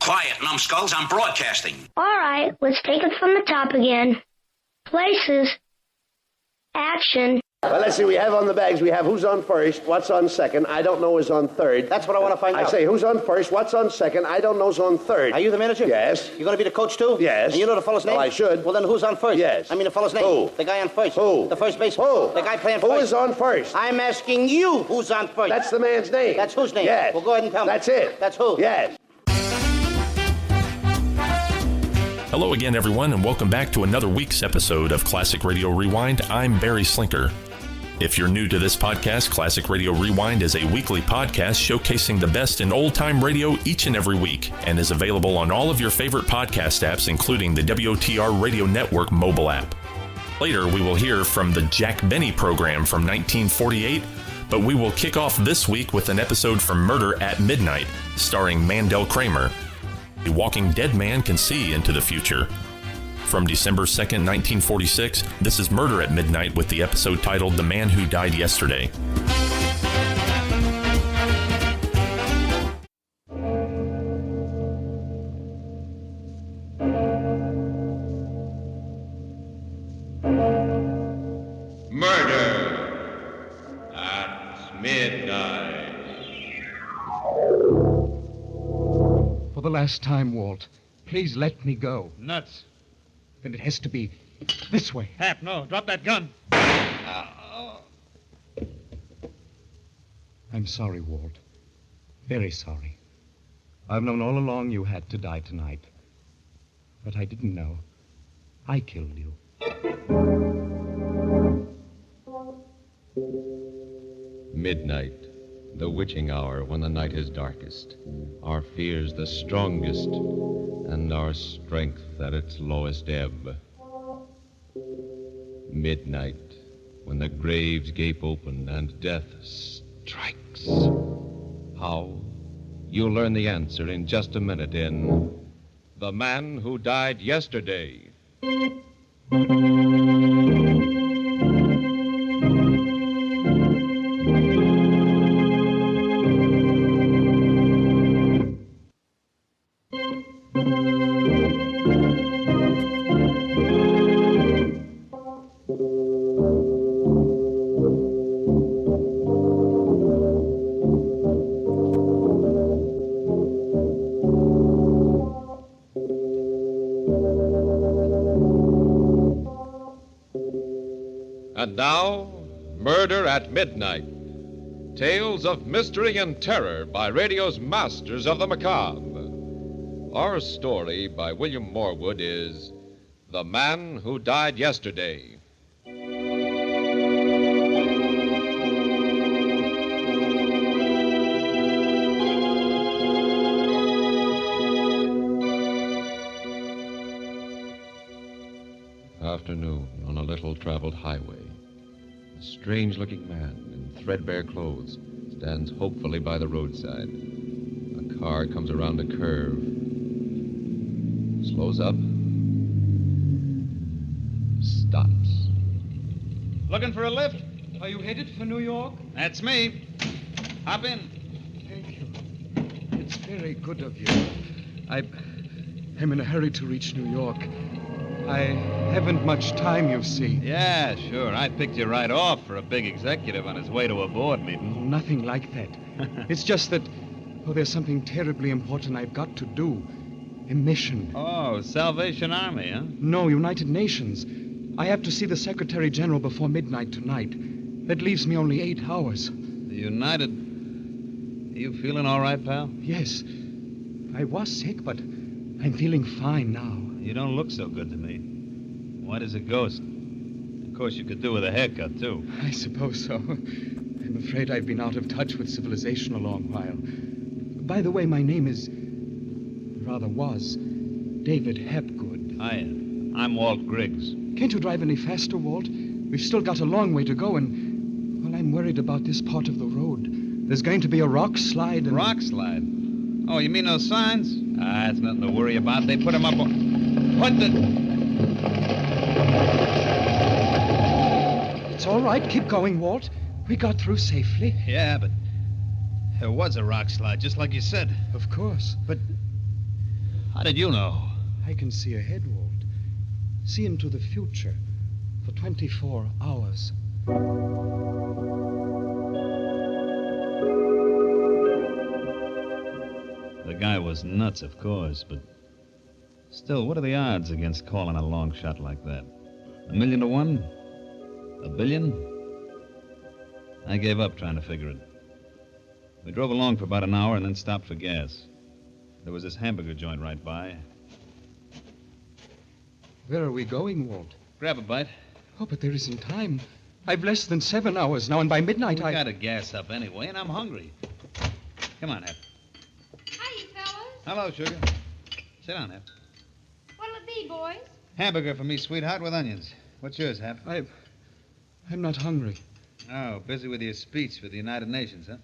Quiet, numbskulls. I'm broadcasting. All right, let's take it from the top again. Places. Action. Well, let's see. We have on the bags, we have who's on first, what's on second, I don't know is on third. That's what I want to find out. I say who's on first, what's on second, I don't know's on third. Are you the manager? Yes. You going to be the coach, too? Yes. And you know the fellow's name? Well, I should. Well, then who's on first? Yes. I mean the fellow's name. Who? The guy on first. Who? The first baseman. Who? The guy playing first. Who is on first? I'm asking you who's on first. That's the man's name. That's whose name? Yes. Well, go ahead and tell me. That's it. That's who? Yes. Hello again, everyone, and welcome back to another week's episode of Classic Radio Rewind. I'm Barry Slinker. If you're new to this podcast, Classic Radio Rewind is a weekly podcast showcasing the best in old-time radio each and every week, and is available on all of your favorite podcast apps, including the WOTR Radio Network mobile app. Later, we will hear from the Jack Benny program from 1948, but we will kick off this week with an episode from Murder at Midnight, starring Mandel Kramer. A walking dead man can see into the future. From December 2nd, 1946, this is Murder at Midnight with the episode titled The Man Who Died Yesterday. Murder at Midnight. For the last time, Walt, please let me go. Nuts. Then it has to be this way. Hap, no. Drop that gun. I'm sorry, Walt. Very sorry. I've known all along you had to die tonight. But I didn't know. I killed you. Midnight, the witching hour when the night is darkest, our fears the strongest, and our strength at its lowest ebb. Midnight, when the graves gape open and death strikes. How? You'll learn the answer in just a minute in The Man Who Died Yesterday. And now, Murder at Midnight. Tales of mystery and terror by radio's masters of the macabre. Our story by William Morwood is The Man Who Died Yesterday. Afternoon on a little-traveled highway. A strange-looking man in threadbare clothes stands hopefully by the roadside. A car comes around a curve, slows up, stops. Looking for a lift? Are you headed for New York? That's me. Hop in. Thank you. It's very good of you. I'm in a hurry to reach New York. I haven't much time, you see. Yeah, sure. I picked you right off for a big executive on his way to a board meeting. Nothing like that. It's just that, there's something terribly important I've got to do. A mission. Oh, Salvation Army, huh? No, United Nations. I have to see the Secretary General before midnight tonight. That leaves me only 8 hours. The United... You feeling all right, pal? Yes. I was sick, but I'm feeling fine now. You don't look so good to me. White as a ghost. Of course, you could do with a haircut, too. I suppose so. I'm afraid I've been out of touch with civilization a long while. By the way, my name is... was David Hapgood. Hiya. I'm Walt Griggs. Can't you drive any faster, Walt? We've still got a long way to go, and... I'm worried about this part of the road. There's going to be a rock slide and... Rock slide? Oh, you mean those signs? It's nothing to worry about. They put them up on... What the... It's all right. Keep going, Walt. We got through safely. Yeah, but there was a rock slide, just like you said. Of course. But How did you know? I can see ahead, Walt. See into the future for 24 hours. The guy was nuts, of course, but still, what are the odds against calling a long shot like that? 1,000,000 to 1? 1,000,000,000? I gave up trying to figure it. We drove along for about an hour and then stopped for gas. There was this hamburger joint right by. Where are we going, Walt? Grab a bite. Oh, but there isn't time. I've less than 7 hours now, and by midnight We gotta gas up anyway, and I'm hungry. Come on, Hep. Hiya, fellas. Hello, sugar. Sit down, Hep. What'll it be, boys? Hamburger for me, sweetheart, with onions. What's yours, Hep? I'm not hungry. Oh, busy with your speech for the United Nations, huh?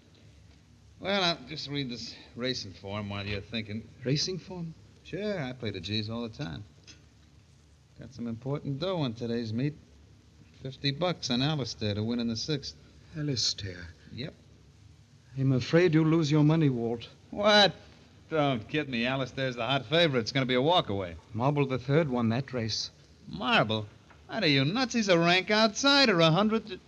Well, I'll just read this racing form while you're thinking. Racing form? Sure, I play the G's all the time. Got some important dough on today's meet. $50 on Alistair to win in the 6th. Alistair. Yep. I'm afraid you'll lose your money, Walt. What? Don't kid me. Alistair's the hot favorite. It's going to be a walkaway. Marble III won that race. Marble? What are you, nuts? He's a rank outsider. 100...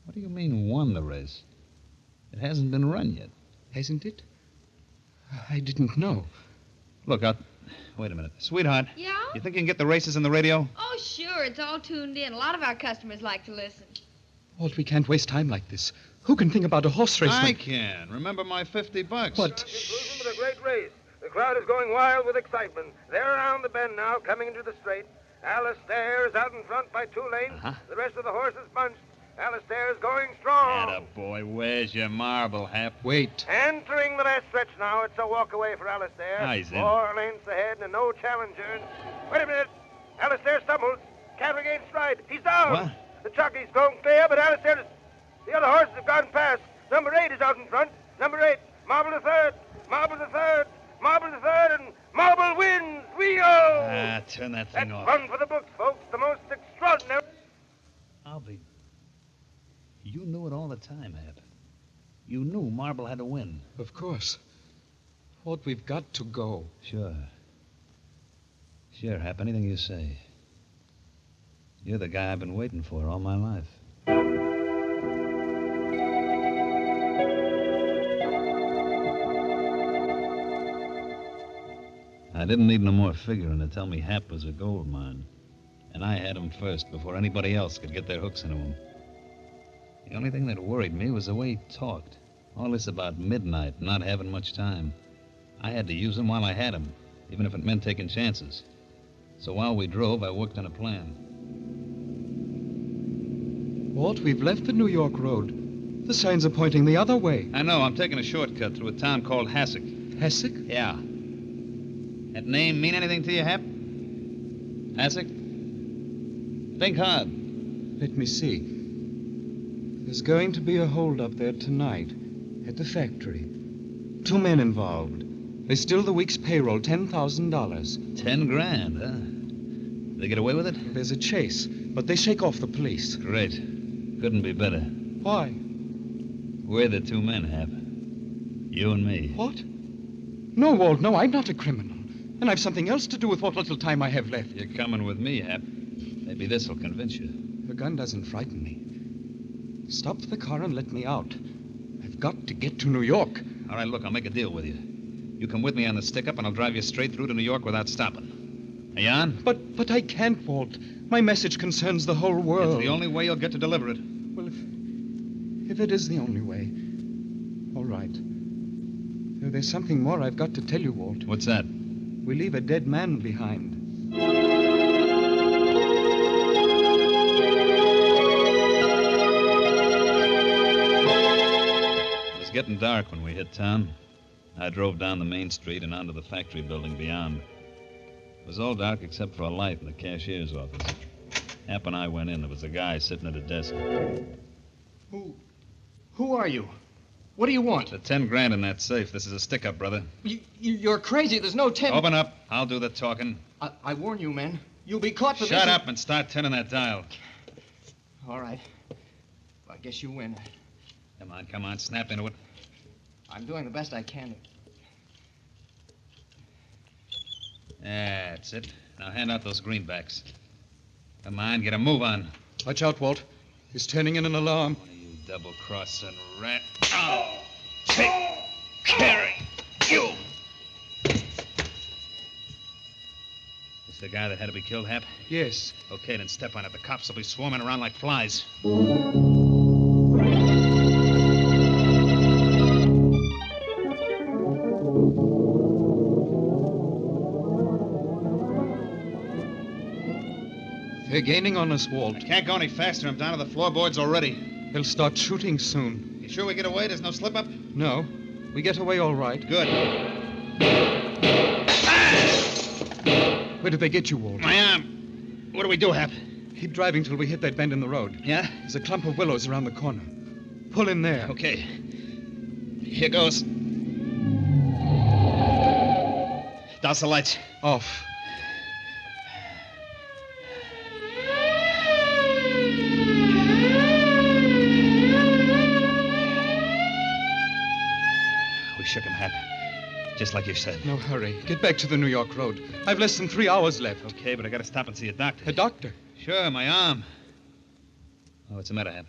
What do you mean won the race? It hasn't been run yet. Hasn't it? I didn't know. Look, wait a minute. Sweetheart. Yeah? You think you can get the races on the radio? Oh, sure. It's all tuned in. A lot of our customers like to listen. Walt, we can't waste time like this. Who can think about a horse race? I can. Remember my $50. What? Conclusion with a great race. The crowd is going wild with excitement. They're around the bend now, coming into the straight. Alistair is out in front by 2 lanes. The rest of the horses bunched. Alistair is going strong. Attaboy, where's your marble, Hap? Wait. Entering the last stretch now. It's a walk away for Alistair. He's in. 4 lengths ahead and no challenger. Wait a minute. Alistair stumbles. Can't regain stride. He's down. What? The jockey's going clear, but Alistair is... The other horses have gone past. Number 8 is out in front. Number 8, Marble the Third. Marble the Third. Marble the Third, and Marble wins. We-oh! Turn that thing That's off. fun for the books, folks. The most extraordinary... I'll be... You knew it all the time, Hap. You knew Marble had to win. Of course. Walt, we've got to go. Sure. Sure, Hap. Anything you say. You're the guy I've been waiting for all my life. I didn't need no more figuring to tell me Hap was a gold mine. And I had him first before anybody else could get their hooks into him. The only thing that worried me was the way he talked. All this about midnight, not having much time. I had to use him while I had him, even if it meant taking chances. So while we drove, I worked on a plan. Walt, we've left the New York road. The signs are pointing the other way. I know. I'm taking a shortcut through a town called Hassock. Hassock? Yeah. That name mean anything to you, Hap? Hassock? Think hard. Let me see. There's going to be a holdup there tonight at the factory. 2 men involved. They steal the week's payroll, $10,000. 10 grand, huh? They get away with it? There's a chase, but they shake off the police. Great. Couldn't be better. Why? We're the 2 men, Hap. You and me. What? No, Walt, no, I'm not a criminal. And I've something else to do with what little time I have left. You're coming with me, Hap. Maybe this'll convince you. The gun doesn't frighten me. Stop the car and let me out. I've got to get to New York. All right, look, I'll make a deal with you. You come with me on the stick-up, and I'll drive you straight through to New York without stopping. Are you on? But I can't, Walt. My message concerns the whole world. It's the only way you'll get to deliver it. Well, if it is the only way, all right. There's something more I've got to tell you, Walt. What's that? We leave a dead man behind. It was getting dark when we hit town. I drove down the main street and onto the factory building beyond. It was all dark except for a light in the cashier's office. Hap and I went in. There was a guy sitting at a desk. Who are you? What do you want? The 10 grand in that safe. This is a stick-up, brother. You're crazy. There's no 10... Open up. I'll do the talking. I warn you, man. You'll be caught for this... Shut up and start turning that dial. All right. I guess you win. Come on. Snap into it. I'm doing the best I can. That's it. Now hand out those greenbacks. Come on, get a move on. Watch out, Walt. He's turning in an alarm. One of you double-crossing rat. Oh! Take carry you! It's the guy that had to be killed, Hap? Yes. Okay, then step on it. The cops will be swarming around like flies. They're gaining on us, Walt. I can't go any faster. I'm down to the floorboards already. They'll start shooting soon. You sure we get away? There's no slip-up? No. We get away all right. Good. Where did they get you, Walt? My arm. What do we do, Hap? Keep driving till we hit that bend in the road. Yeah? There's a clump of willows around the corner. Pull in there. Okay. Here goes. Douse the lights. Off. We shook him, Hap. Just like you said. No hurry. Get back to the New York road. I've less than 3 hours left. Okay, but I gotta stop and see a doctor. A doctor? Sure, my arm. Oh, what's the matter, Hap?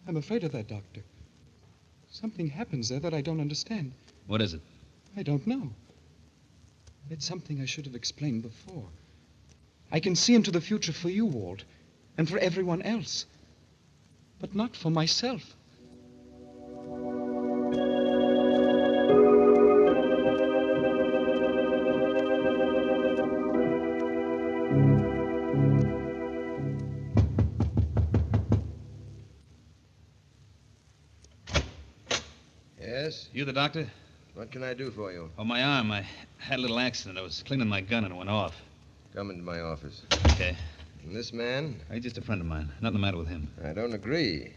I'm afraid of that, Doctor. Something happens there that I don't understand. What is it? I don't know. It's something I should have explained before. I can see into the future for you, Walt, and for everyone else. But not for myself. Yes? You the doctor? What can I do for you? Oh, my arm. I had a little accident. I was cleaning my gun and it went off. Come into my office. Okay. And this man? He's just a friend of mine. Nothing the matter with him. I don't agree.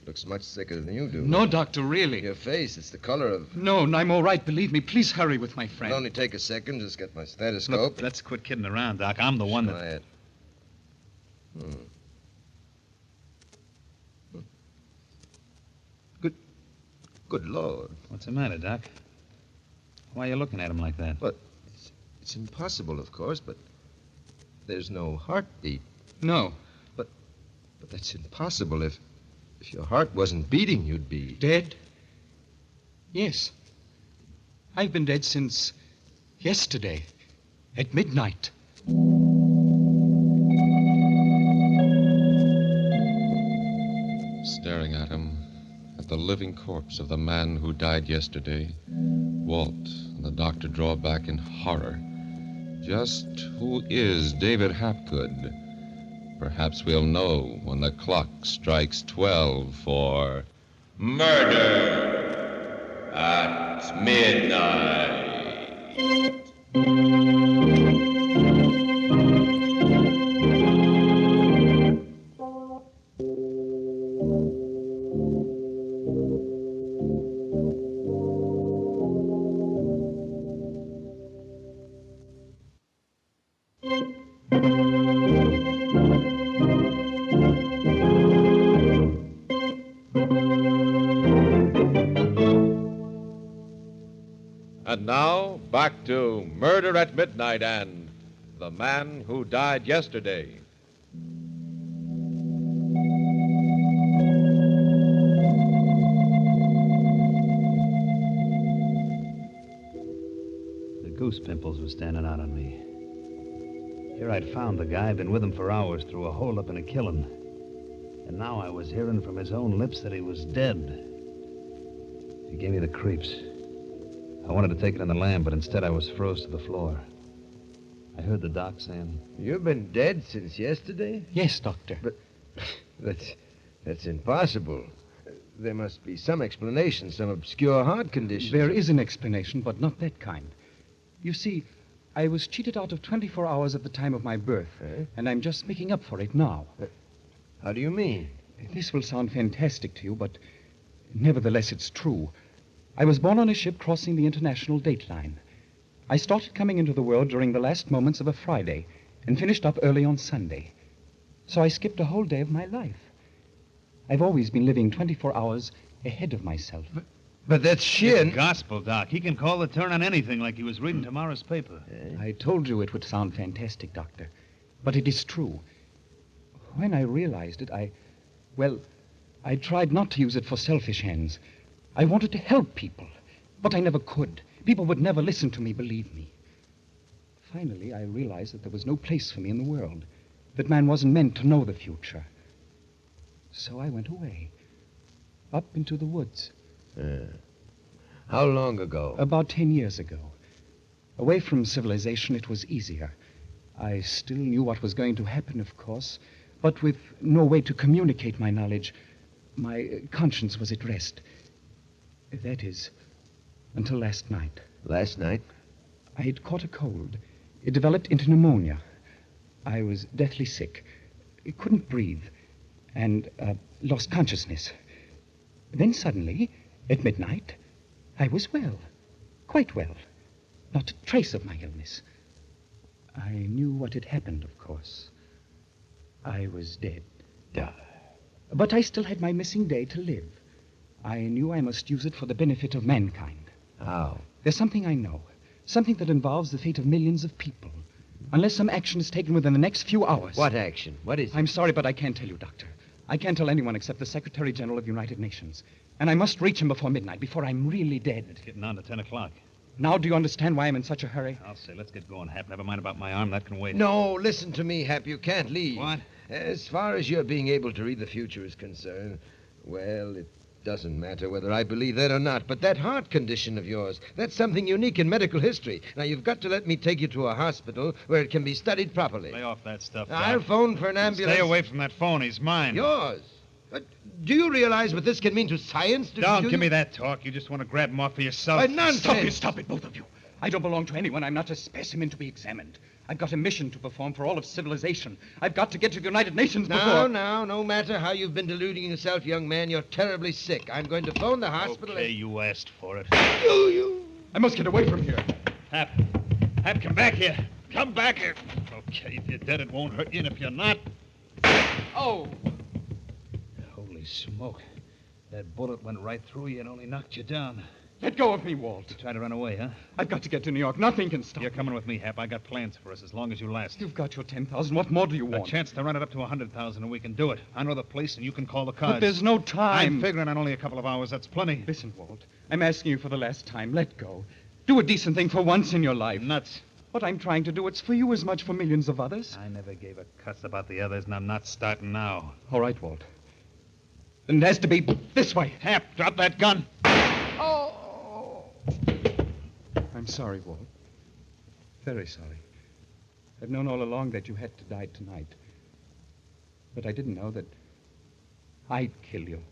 Looks much sicker than you do. No, Doctor, really. Your face, it's the color of... No, I'm all right. Believe me. Please hurry with my friend. It'll only take a second. Just get my stethoscope. Look, let's quit kidding around, Doc. I'm the one that... Quiet. Good Lord. What's the matter, Doc? Why are you looking at him like that? But it's impossible, of course, but there's no heartbeat. No. But that's impossible. If your heart wasn't beating, you'd be... Dead? Yes. I've been dead since yesterday, at midnight. Staring at him, at the living corpse of the man who died yesterday, Walt and the doctor draw back in horror. Just who is David Hapgood? Perhaps we'll know when the clock strikes 12 for Murder at Midnight. And now, back to Murder at Midnight and The Man Who Died Yesterday. The goose pimples were standing out on me. Here I'd found the guy, been with him for hours through a hold-up and a killing. And now I was hearing from his own lips that he was dead. He gave me the creeps. I wanted to take it in the lamb, but instead I was froze to the floor. I heard the doc saying... You've been dead since yesterday? Yes, Doctor. But that's impossible. There must be some explanation, some obscure heart condition. There is an explanation, but not that kind. You see, I was cheated out of 24 hours at the time of my birth, and I'm just making up for it now. How do you mean? This will sound fantastic to you, but nevertheless it's true. I was born on a ship crossing the international date line. I started coming into the world during the last moments of a Friday and finished up early on Sunday. So I skipped a whole day of my life. I've always been living 24 hours ahead of myself. But that's shin. It's gospel, Doc. He can call the turn on anything like he was reading tomorrow's paper. I told you it would sound fantastic, Doctor. But it is true. When I realized it, I tried not to use it for selfish ends. I wanted to help people, but I never could. People would never listen to me, believe me. Finally, I realized that there was no place for me in the world, that man wasn't meant to know the future. So I went away, up into the woods. How long ago? About 10 years ago. Away from civilization, it was easier. I still knew what was going to happen, of course, but with no way to communicate my knowledge, my conscience was at rest. That is, until last night. Last night? I had caught a cold. It developed into pneumonia. I was deathly sick. I couldn't breathe and lost consciousness. Then suddenly, at midnight, I was well, quite well. Not a trace of my illness. I knew what had happened, of course. I was dead. But I still had my missing day to live. I knew I must use it for the benefit of mankind. How? There's something I know. Something that involves the fate of millions of people. Unless some action is taken within the next few hours. What action? What is it? I'm sorry, but I can't tell you, Doctor. I can't tell anyone except the Secretary General of the United Nations. And I must reach him before midnight, before I'm really dead. It's getting on to 10 o'clock. Now do you understand why I'm in such a hurry? I'll say, let's get going, Hap. Never mind about my arm. That can wait. No, listen to me, Hap. You can't leave. What? As far as your being able to read the future is concerned, well, it doesn't matter whether I believe that or not, but that heart condition of yours, that's something unique in medical history. Now, you've got to let me take you to a hospital where it can be studied properly. Lay off that stuff, Doc. I'll phone for an ambulance. Stay away from that phone. He's mine. Yours? But do you realize what this can mean to science? Don't give me that talk. You just want to grab him off for yourself. Nonsense. Stop it, both of you. I don't belong to anyone. I'm not a specimen to be examined. I've got a mission to perform for all of civilization. I've got to get to the United Nations before... Now, no matter how you've been deluding yourself, young man, you're terribly sick. I'm going to phone the hospital. Okay, you asked for it. I must get away from here. Hap, come back here. Come back here. Okay, if you're dead, it won't hurt you, and if you're not... Oh! Holy smoke. That bullet went right through you and only knocked you down. Let go of me, Walt. You try to run away, huh? I've got to get to New York. Nothing can stop You're coming with me, Hap. I got plans for us as long as you last. You've got your 10,000. What more do you want? A chance to run it up to 100,000, and we can do it. I know the place, and you can call the cars. But there's no time. I'm figuring on only a couple of hours. That's plenty. Listen, Walt. I'm asking you for the last time. Let go. Do a decent thing for once in your life. Nuts. What I'm trying to do, it's for you as much for millions of others. I never gave a cuss about the others, and I'm not starting now. All right, Walt. Then it has to be this way. Hap, drop that gun. Oh! I'm sorry, Walt. Very sorry. I've known all along that you had to die tonight. But I didn't know that I'd kill you.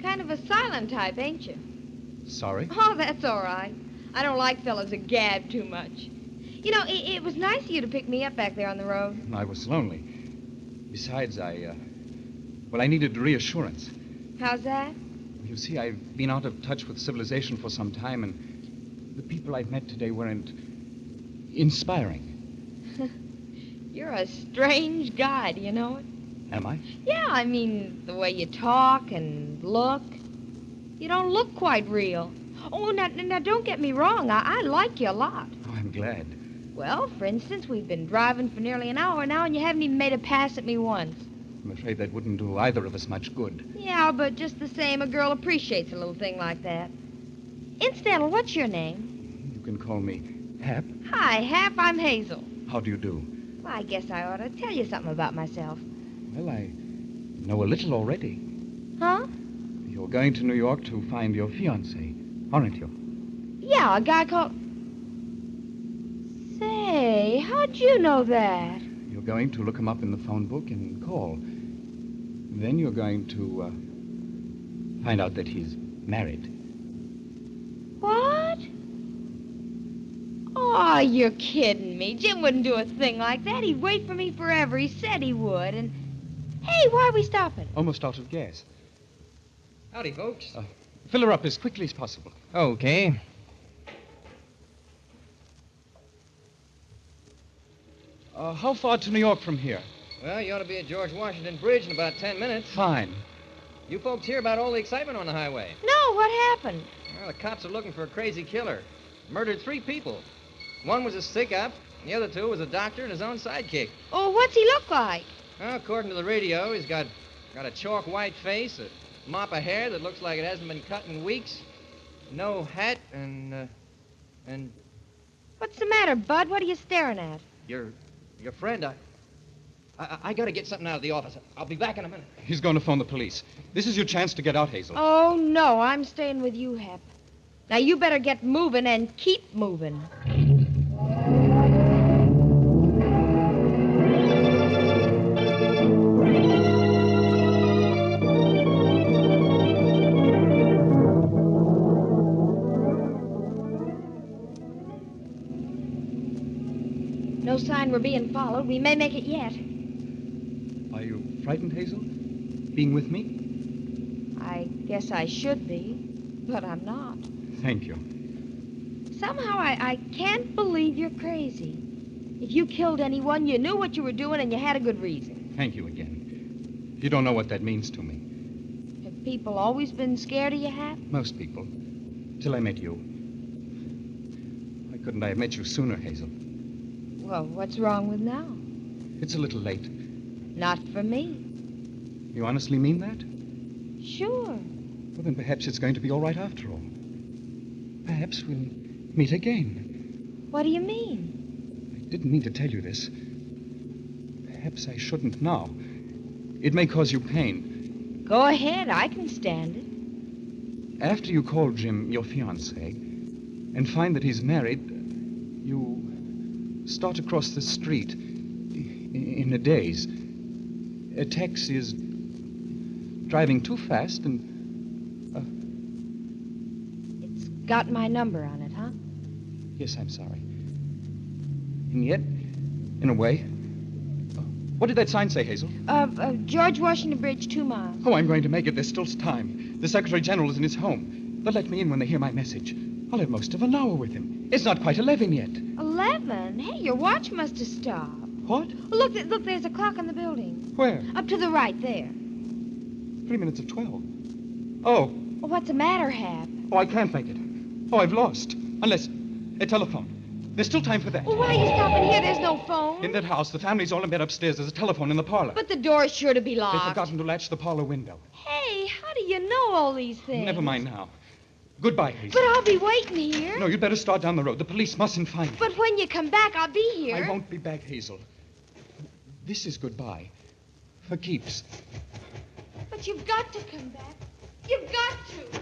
Kind of a silent type, ain't you? Sorry? Oh, that's all right. I don't like fellas that gab too much. You know, it was nice of you to pick me up back there on the road. I was lonely. Besides, I needed reassurance. How's that? You see, I've been out of touch with civilization for some time, and the people I've met today weren't inspiring. You're a strange guy, do you know it? Am I? Yeah, I mean, the way you talk and look. You don't look quite real. Oh, now don't get me wrong. I like you a lot. Oh, I'm glad. Well, for instance, we've been driving for nearly an hour now, and you haven't even made a pass at me once. I'm afraid that wouldn't do either of us much good. Yeah, but just the same, a girl appreciates a little thing like that. Incidental, what's your name? You can call me Hap. Hi, Hap. I'm Hazel. How do you do? Well, I guess I ought to tell you something about myself. Well, I know a little already. Huh? You're going to New York to find your fiancé, aren't you? Yeah, a guy called... Say, how'd you know that? You're going to look him up in the phone book and call. Then you're going to find out that he's married. What? Oh, you're kidding me. Jim wouldn't do a thing like that. He'd wait for me forever. He said he would. And, hey, why are we stopping? Almost out of gas. Howdy, folks. Fill her up as quickly as possible. Okay. How far to New York from here? Well, you ought to be at George Washington Bridge in about 10 minutes. Fine. You folks hear about all the excitement on the highway? No, what happened? Well, the cops are looking for a crazy killer. Murdered 3 people. One was a stick-up, and the other 2 was a doctor and his own sidekick. Oh, what's he look like? Well, according to the radio, he's got a chalk white face, a mop of hair that looks like it hasn't been cut in weeks, no hat, and... What's the matter, Bud? What are you staring at? Your friend, I gotta get something out of the office. I'll be back in a minute. He's going to phone the police. This is your chance to get out, Hazel. Oh, no, I'm staying with you, Hep. Now, you better get moving and keep moving. No sign we're being followed. We may make it yet. Are you frightened, Hazel? Being with me? I guess I should be, but I'm not. Thank you. Somehow I can't believe you're crazy. If you killed anyone, you knew what you were doing and you had a good reason. Thank you again. You don't know what that means to me. Have people always been scared of you, Hap? Most people. Till I met you. Why couldn't I have met you sooner, Hazel? Well, what's wrong with now? It's a little late. Not for me. You honestly mean that? Sure. Well, then perhaps it's going to be all right after all. Perhaps we'll meet again. What do you mean? I didn't mean to tell you this. Perhaps I shouldn't now. It may cause you pain. Go ahead. I can stand it. After you call Jim your fiancé and find that he's married, you start across the street in a daze. Tex is driving too fast and... It's got my number on it, huh? Yes, I'm sorry. And yet, in a way... What did that sign say, Hazel? George Washington Bridge, 2 miles. Oh, I'm going to make it. There's still time. The Secretary General is in his home. They'll let me in when they hear my message. I'll have most of an hour with him. It's not quite 11 yet. 11? Hey, your watch must have stopped. What? Look, there's a clock in the building. Where? Up to the right there. 3 minutes of 12. Oh. What's the matter, Hap? Oh, I can't make it. Oh, I've lost. Unless... a telephone. There's still time for that. Well, why are you stopping here? There's no phone. In that house, the family's all in bed upstairs. There's a telephone in the parlor. But the door's sure to be locked. They've forgotten to latch the parlor window. Hey, how do you know all these things? Never mind now. Goodbye, Hazel. But I'll be waiting here. No, you'd better start down the road. The police mustn't find you. But when you come back, I'll be here. I won't be back, Hazel. This is goodbye. For keeps. But you've got to come back. You've got to.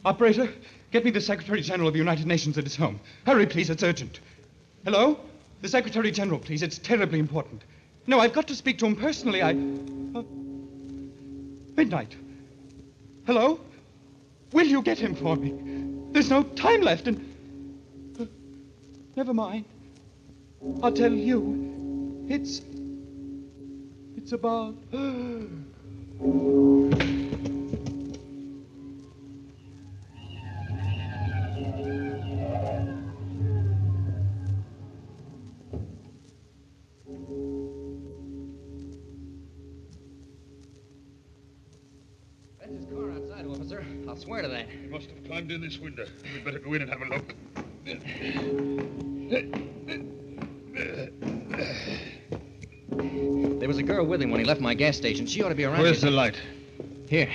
Operator, get me the Secretary General of the United Nations at his home. Hurry, please. It's urgent. Hello? The Secretary General, please. It's terribly important. No, I've got to speak to him personally. Midnight. Hello? Will you get him for me? There's no time left and... never mind. I'll tell you. It's about... I'll swear to that. He must have climbed in this window. We'd better go in and have a look. There was a girl with him when he left my gas station. She ought to be around. Where's the light? Here.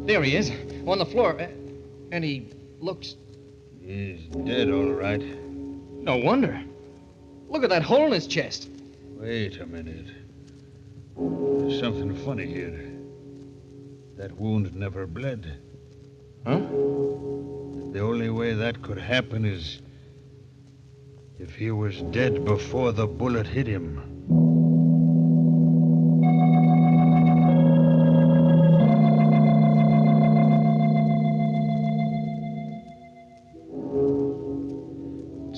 There he is, on the floor. And he looks... He's dead, all right. No wonder. Look at that hole in his chest. Wait a minute. There's something funny here. That wound never bled. Huh? The only way that could happen is if he was dead before the bullet hit him.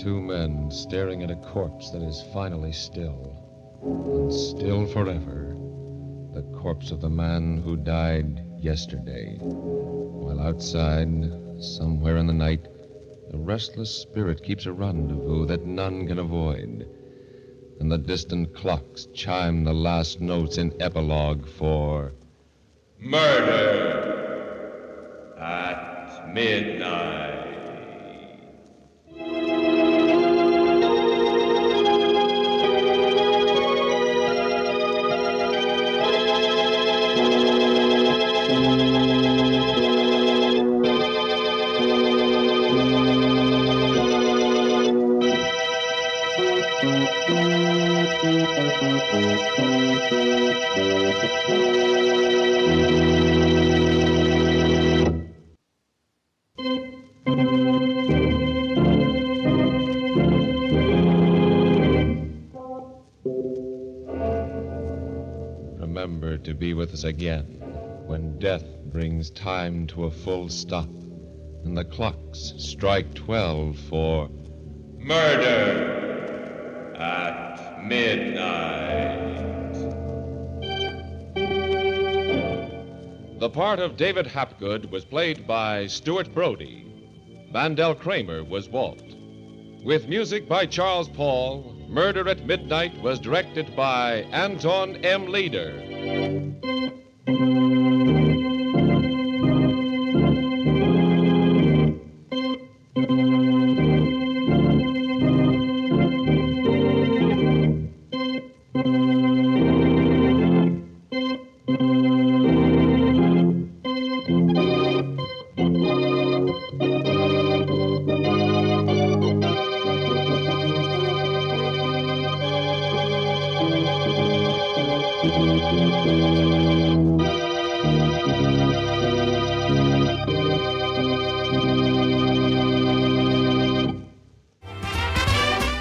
Two men staring at a corpse that is finally still, and still forever. The corpse of the man who died yesterday. While outside, somewhere in the night, a restless spirit keeps a rendezvous that none can avoid. And the distant clocks chime the last notes in epilogue for Murder at Midnight. Remember to be with us again when death brings time to a full stop and the clocks strike 12 for Murder at Midnight. The part of David Hapgood was played by Stuart Brody. Vandell Kramer was Walt. With music by Charles Paul, Murder at Midnight was directed by Anton M. Leader.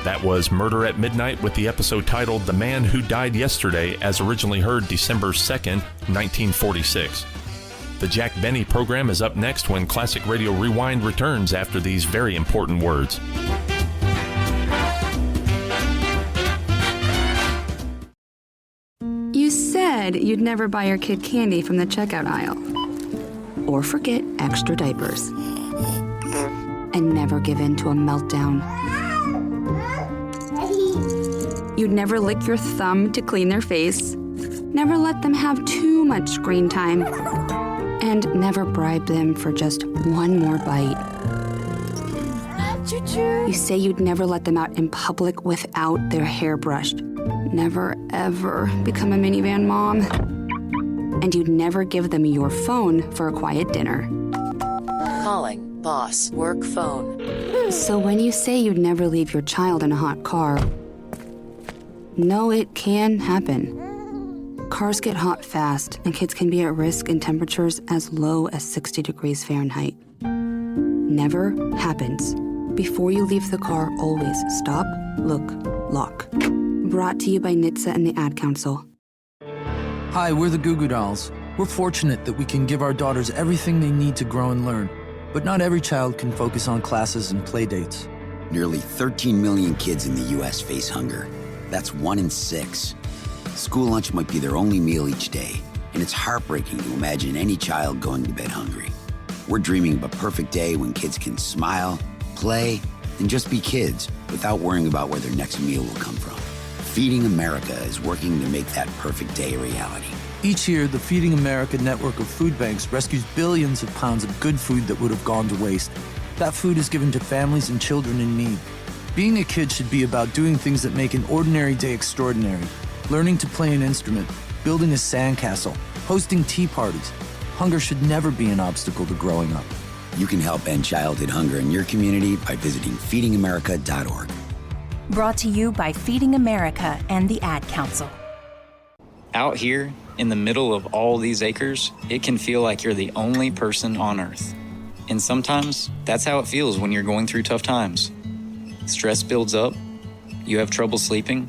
That was Murder at Midnight with the episode titled The Man Who Died Yesterday, as originally heard December 2nd, 1946. The Jack Benny program is up next when Classic Radio Rewind returns after these very important words. You said you'd never buy your kid candy from the checkout aisle. Or forget extra diapers. And never give in to a meltdown. You'd never lick your thumb to clean their face. Never let them have too much screen time. And never bribe them for just one more bite. You say you'd never let them out in public without their hair brushed. Never, ever become a minivan mom. And you'd never give them your phone for a quiet dinner. Calling boss work phone. So when you say you'd never leave your child in a hot car, no, it can happen. Cars get hot fast, and kids can be at risk in temperatures as low as 60 degrees Fahrenheit. Never happens. Before you leave the car, always stop, look, lock. Brought to you by NHTSA and the Ad Council. Hi, we're the Goo Goo Dolls. We're fortunate that we can give our daughters everything they need to grow and learn. But not every child can focus on classes and play dates. Nearly 13 million kids in the U.S. face hunger. That's 1 in 6. School lunch might be their only meal each day, and it's heartbreaking to imagine any child going to bed hungry. We're dreaming of a perfect day when kids can smile, play, and just be kids without worrying about where their next meal will come from. Feeding America is working to make that perfect day a reality. Each year, the Feeding America network of food banks rescues billions of pounds of good food that would have gone to waste. That food is given to families and children in need. Being a kid should be about doing things that make an ordinary day extraordinary. Learning to play an instrument, building a sandcastle, hosting tea parties. Hunger should never be an obstacle to growing up. You can help end childhood hunger in your community by visiting feedingamerica.org. Brought to you by Feeding America and the Ad Council. Out here, in the middle of all these acres, it can feel like you're the only person on Earth. And sometimes, that's how it feels when you're going through tough times. Stress builds up, you have trouble sleeping,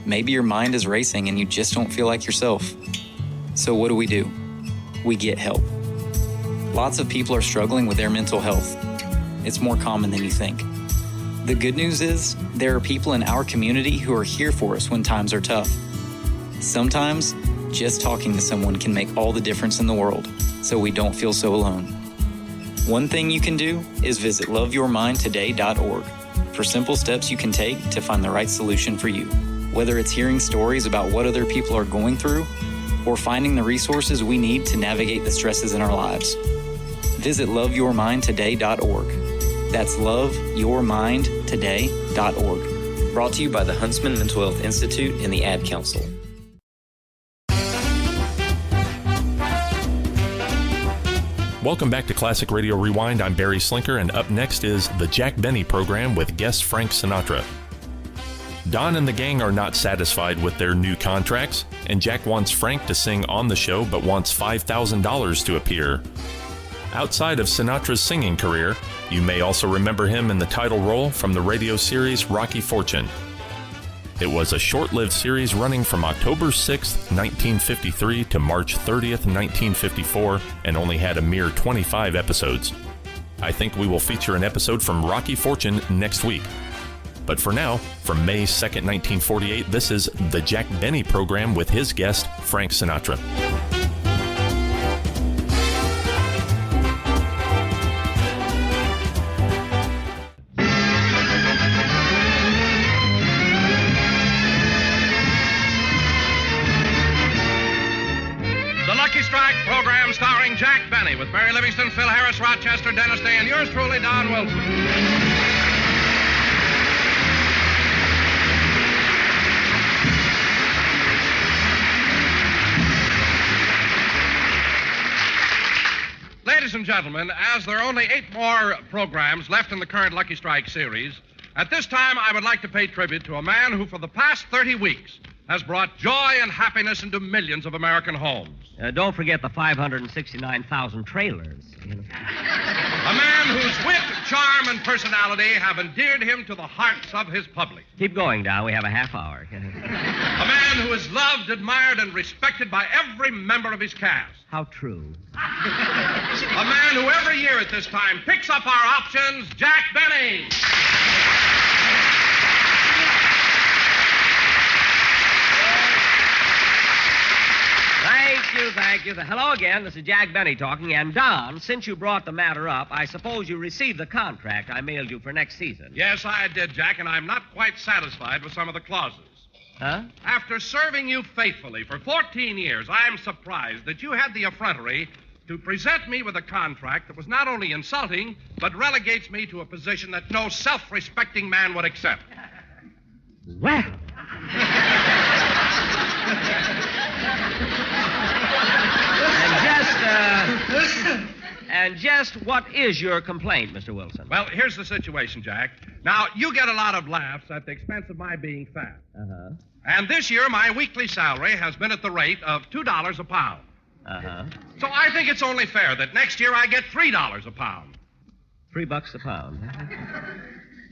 maybe your mind is racing and you just don't feel like yourself. So what do? We get help. Lots of people are struggling with their mental health. It's more common than you think. The good news is, there are people in our community who are here for us when times are tough. Sometimes, just talking to someone can make all the difference in the world, so we don't feel so alone. One thing you can do is visit loveyourmindtoday.org for simple steps you can take to find the right solution for you. Whether it's hearing stories about what other people are going through, or finding the resources we need to navigate the stresses in our lives. Visit loveyourmindtoday.org. That's loveyourmindtoday.org. Brought to you by the Huntsman Mental Health Institute and the Ad Council. Welcome back to Classic Radio Rewind. I'm Barry Slinker, and up next is the Jack Benny program with guest Frank Sinatra. Don and the gang are not satisfied with their new contracts, and Jack wants Frank to sing on the show but wants $5,000 to appear. Outside of Sinatra's singing career, you may also remember him in the title role from the radio series Rocky Fortune. It was a short-lived series running from October 6, 1953 to March 30th, 1954, and only had a mere 25 episodes. I think we will feature an episode from Rocky Fortune next week. But for now, from May 2nd, 1948, this is the Jack Benny program with his guest, Frank Sinatra. The Lucky Strike program starring Jack Benny with Mary Livingston, Phil Harris, Rochester, Dennis Day, and yours truly, Don Wilson. Ladies and gentlemen, as there are only 8 more programs left in the current Lucky Strike series, at this time I would like to pay tribute to a man who for the past 30 weeks has brought joy and happiness into millions of American homes. Don't forget the 569,000 trailers. A man whose wit, charm, and personality have endeared him to the hearts of his public. Keep going, Don. We have a half hour. A man who is loved, admired, and respected by every member of his cast. How true. A man who every year at this time picks up our options, Jack Benny. Thank you. Hello again. This is Jack Benny talking. And Don, since you brought the matter up, I suppose you received the contract I mailed you for next season. Yes, I did, Jack, and I'm not quite satisfied with some of the clauses. Huh? After serving you faithfully for 14 years, I'm surprised that you had the effrontery to present me with a contract that was not only insulting, but relegates me to a position that no self-respecting man would accept. Well. And just what is your complaint, Mr. Wilson? Well, here's the situation, Jack. Now, you get a lot of laughs at the expense of my being fat. Uh-huh. And this year, my weekly salary has been at the rate of $2 a pound. Uh-huh. So I think it's only fair that next year I get $3 a pound. $3 a pound.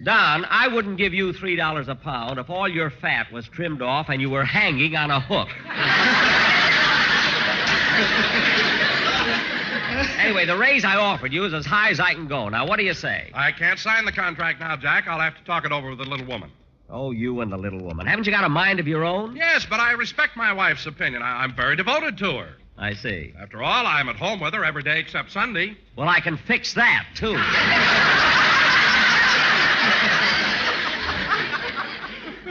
Don, I wouldn't give you $3 a pound if all your fat was trimmed off and you were hanging on a hook. Anyway, the raise I offered you is as high as I can go. Now, what do you say? I can't sign the contract now, Jack. I'll have to talk it over with the little woman. Oh, you and the little woman. Haven't you got a mind of your own? Yes, but I respect my wife's opinion. I'm very devoted to her. I see. After all, I'm at home with her every day except Sunday. Well, I can fix that, too.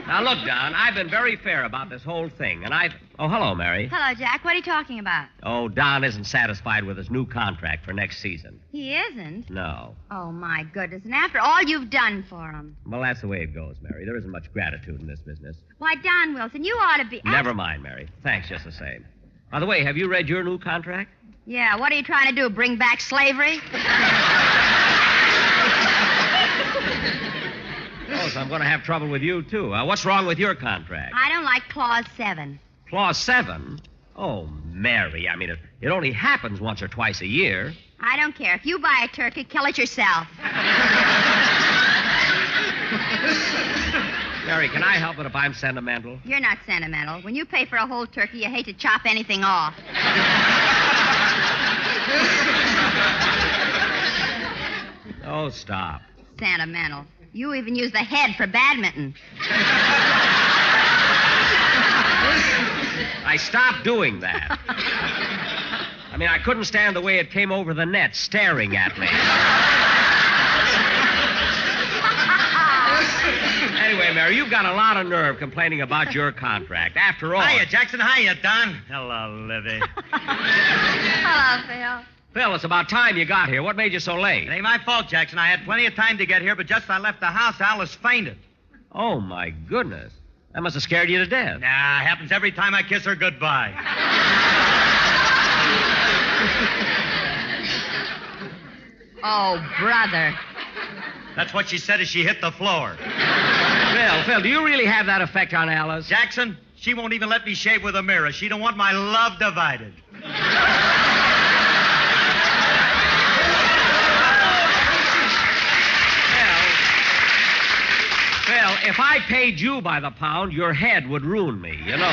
Now, look, Don, I've been very fair about this whole thing, and I've... Oh, hello, Mary. Hello, Jack. What are you talking about? Oh, Don isn't satisfied with his new contract for next season. He isn't? No. Oh, my goodness. And after all you've done for him. Well, that's the way it goes, Mary. There isn't much gratitude in this business. Why, Don Wilson, you ought to be... Never mind, Mary. Thanks just the same. By the way, have you read your new contract? Yeah, what are you trying to do, bring back slavery? Oh, so I'm going to have trouble with you, too. What's wrong with your contract? I don't like Clause 7. Clause 7? Oh, Mary, I mean, it only happens once or twice a year. I don't care. If you buy a turkey, kill it yourself. Mary, can I help it if I'm sentimental? You're not sentimental. When you pay for a whole turkey, you hate to chop anything off. Oh, stop. Sentimental. You even use the head for badminton. I stopped doing that. I mean, I couldn't stand the way it came over the net, staring at me. Anyway, Mary, you've got a lot of nerve complaining about your contract. After all... Hiya, Jackson. Hiya, Don. Hello, Livy. Hello, Phil. Phil, it's about time you got here. What made you so late? It ain't my fault, Jackson. I had plenty of time to get here, but just as I left the house, Alice fainted. Oh, my goodness. That must have scared you to death. Nah, happens every time I kiss her goodbye. Oh, brother. That's what she said as she hit the floor. Phil, do you really have that effect on Alice? Jackson, she won't even let me shave with a mirror. She don't want my love divided. Phil, if I paid you by the pound, your head would ruin me, you know.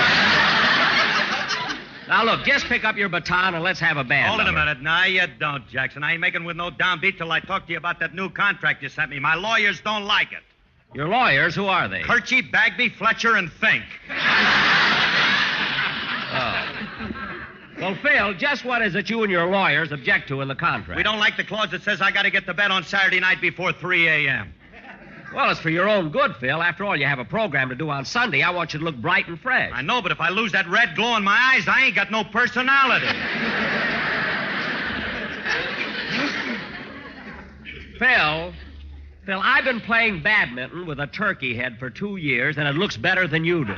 Now, look, just pick up your baton and let's have a band. Hold it a number. minute. No, you don't, Jackson. I ain't making with no downbeat till I talk to you about that new contract you sent me. My lawyers don't like it. Your lawyers, who are they? Kirchie, Bagby, Fletcher, and Fink. Oh. Well, Phil, just what is it you and your lawyers object to in the contract? We don't like the clause that says I got to get to bed on Saturday night before 3 a.m. Well, it's for your own good, Phil. After all, you have a program to do on Sunday. I want you to look bright and fresh. I know, but if I lose that red glow in my eyes, I ain't got no personality. Phil, I've been playing badminton with a turkey head for 2 years, and it looks better than you do.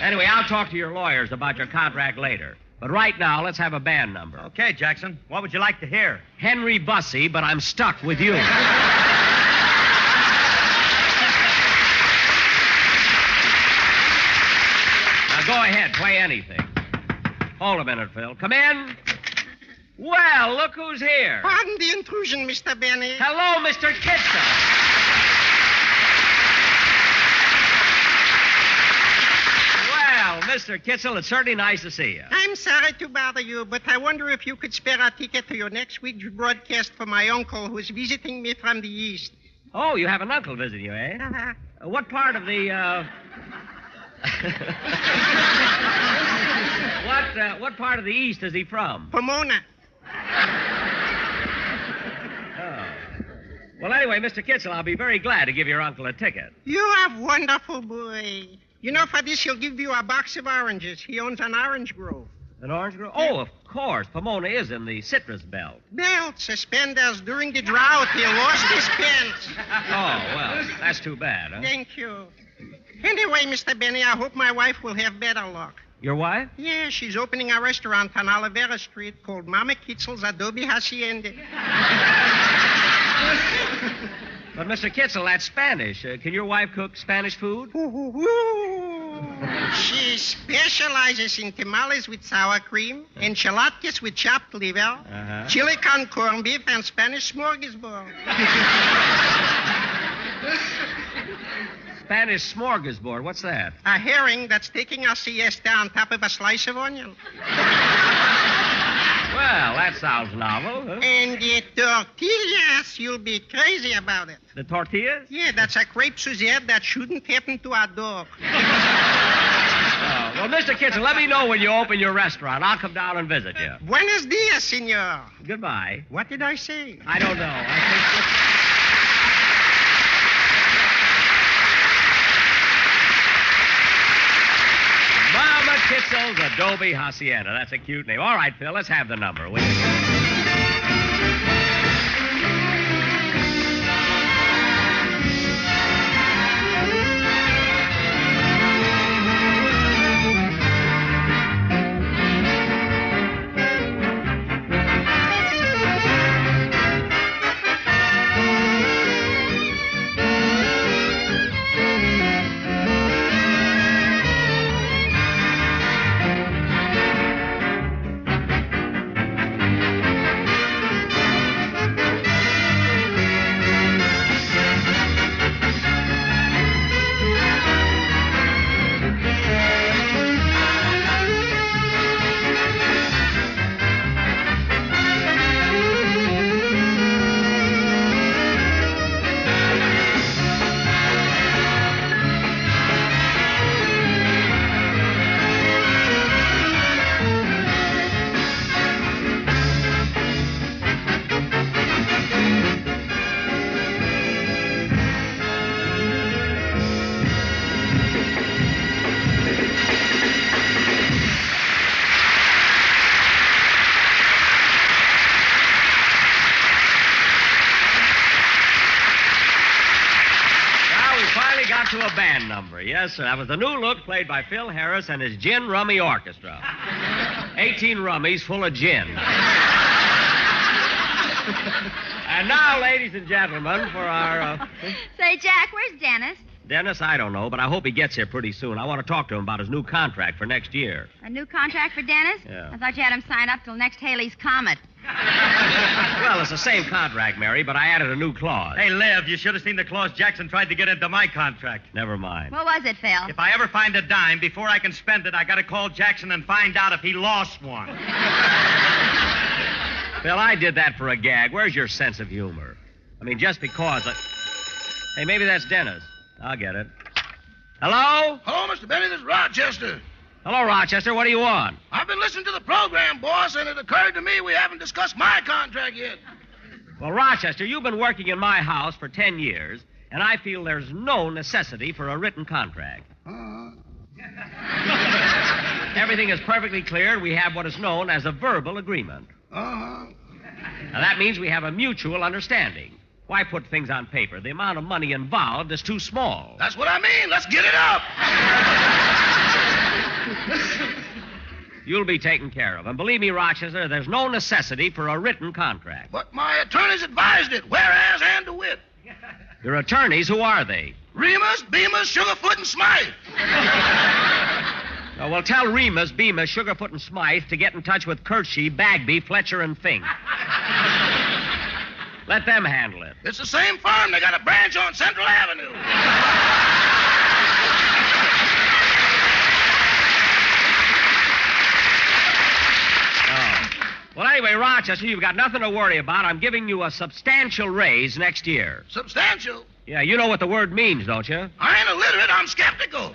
Anyway, I'll talk to your lawyers about your contract later. But right now, let's have a band number. Okay, Jackson. What would you like to hear? Henry Bussey, but I'm stuck with you. Now, go ahead. Play anything. Hold a minute, Phil. Come in. Well, look who's here. Pardon the intrusion, Mr. Benny. Hello, Mr. Kitzel. Well, Mr. Kitzel, it's certainly nice to see you. I'm sorry to bother you, but I wonder if you could spare a ticket to your next week's broadcast for my uncle who's visiting me from the east. Oh, you have an uncle visiting you, eh? Uh-huh. What part of the, what part of the east is he from? Pomona. Oh. Well, anyway, Mr. Kitzel, I'll be very glad to give your uncle a ticket. You are wonderful, boy. You know, for this, he'll give you a box of oranges. He owns an orange grove. An orange grove? Oh, of course. Pomona is in the citrus belt. Belt, suspenders. During the drought, he lost his pants. Oh, well, that's too bad, huh? Thank you. Anyway, Mr. Benny, I hope my wife will have better luck. Your wife? Yeah, she's opening a restaurant on Olivera Street called Mama Kitzel's Adobe Hacienda. But, Mr. Kitzel, that's Spanish. Can your wife cook Spanish food? She specializes in tamales with sour cream, enchiladas with chopped liver, chili con corned beef, and Spanish smorgasbord. Spanish smorgasbord. What's that? A herring that's taking a siesta on top of a slice of onion. Well, that sounds novel. Huh? And the tortillas, you'll be crazy about it. The tortillas? Yeah, that's a crepe Suzette that shouldn't happen to a dog. Well, Mr. Kitzel, let me know when you open your restaurant. I'll come down and visit you. Buenos dias, senor. Goodbye. What did I say? I don't know. Mama Kitzel's Adobe Hacienda. That's a cute name. All right, Phil, let's have the number. Will you? number. Yes, sir. That was the new look played by Phil Harris and his Gin Rummy Orchestra. 18 rummies full of gin. And now, ladies and gentlemen, for our... Say, Jack, where's Dennis? Dennis, I don't know, but I hope he gets here pretty soon. I want to talk to him about his new contract for next year. A new contract for Dennis? Yeah. I thought you had him sign up till next Haley's Comet. Well, it's the same contract, Mary, but I added a new clause. Hey, Liv, you should have seen the clause Jackson tried to get into my contract. Never mind. What was it, Phil? If I ever find a dime, before I can spend it, I got to call Jackson and find out if he lost one. Phil, I did that for a gag. Where's your sense of humor? I mean, just because Hey, maybe that's Dennis. I'll get it. Hello? Hello, Mr. Benny. This is Rochester. Hello, Rochester. What do you want? I've been listening to the program, boss, and it occurred to me we haven't discussed my contract yet. Well, Rochester, you've been working in my house for 10 years, and I feel there's no necessity for a written contract. Everything is perfectly clear, and we have what is known as a verbal agreement. Now, that means we have a mutual understanding. Why put things on paper? The amount of money involved is too small. That's what I mean. Let's get it up. You'll be taken care of. And believe me, Rochester, there's no necessity for a written contract. But my attorneys advised it, whereas and to wit. Your attorneys, who are they? Remus, Bemis, Sugarfoot, and Smythe. Oh, well, tell Remus, Bemis, Sugarfoot, and Smythe to get in touch with Kirschy, Bagby, Fletcher, and Fink. Let them handle it. It's the same firm. They got a branch on Central Avenue. Oh. Well, anyway, Rochester, you've got nothing to worry about. I'm giving you a substantial raise next year. Substantial? Yeah, you know what the word means, don't you? I ain't illiterate. I'm skeptical.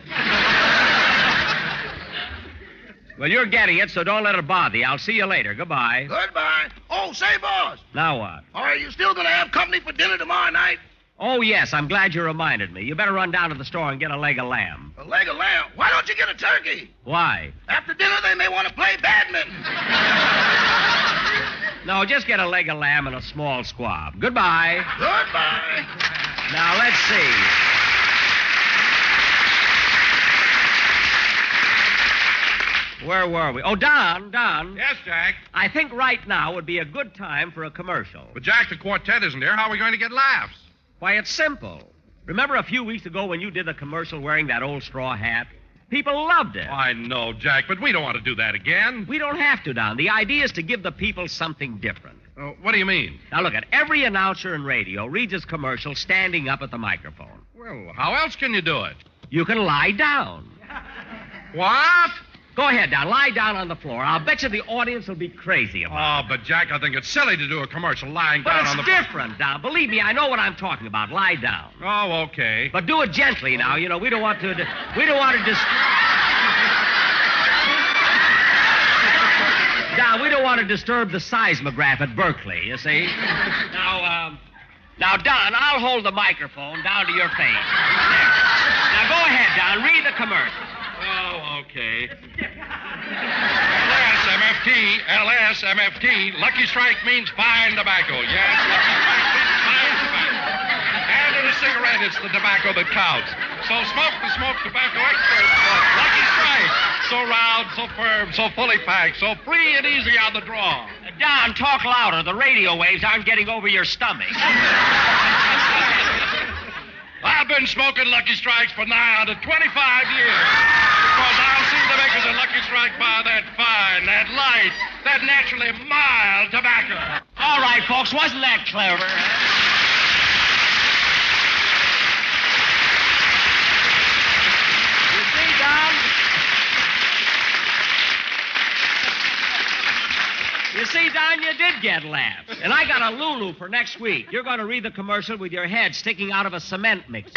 Well, you're getting it, so don't let it bother you. I'll see you later. Goodbye. Goodbye. Oh, say, boss. Now what? Are you still going to have company for dinner tomorrow night? Oh, yes. I'm glad you reminded me. You better run down to the store and get a leg of lamb. A leg of lamb? Why don't you get a turkey? Why? After dinner, they may want to play badminton. No, just get a leg of lamb and a small squab. Goodbye. Goodbye. Now, let's see. Where were we? Oh, Don. Yes, Jack. I think right now would be a good time for a commercial. But, Jack, the quartet isn't here. How are we going to get laughs? Why, it's simple. Remember a few weeks ago when you did the commercial wearing that old straw hat? People loved it. I know, Jack, but we don't want to do that again. We don't have to, Don. The idea is to give the people something different. What do you mean? Now, look, every announcer in radio reads his commercial standing up at the microphone. Well, how else can you do it? You can lie down. What? Go ahead, Don. Lie down on the floor. I'll bet you the audience will be crazy about it. Oh, but, Jack, I think it's silly to do a commercial lying down on the... But it's different, Don. Believe me, I know what I'm talking about. Lie down. Oh, okay. But do it gently now. You know, we don't want to just... Don, we don't want to disturb the seismograph at Berkeley, you see. Now, Don, I'll hold the microphone down to your face. There. Now, go ahead, Don. Read the commercial. Oh, okay. LSMFT. Lucky Strike means fine tobacco. Yes, Lucky Strike means fine tobacco. And in a cigarette, it's the tobacco that counts. So smoke the smoke tobacco expert smoke. Lucky Strike. So round, so firm, so fully packed, so free and easy on the draw. Don, talk louder. The radio waves aren't getting over your stomach. I've been smoking Lucky Strikes for nigh on to 25 years. Because I'll see the makers of Lucky Strike buy that fine, that light, that naturally mild tobacco. All right, folks, wasn't that clever? You see, Don? You see, Don, you did get laughs. And I got a Lulu for next week. You're going to read the commercial with your head sticking out of a cement mixer.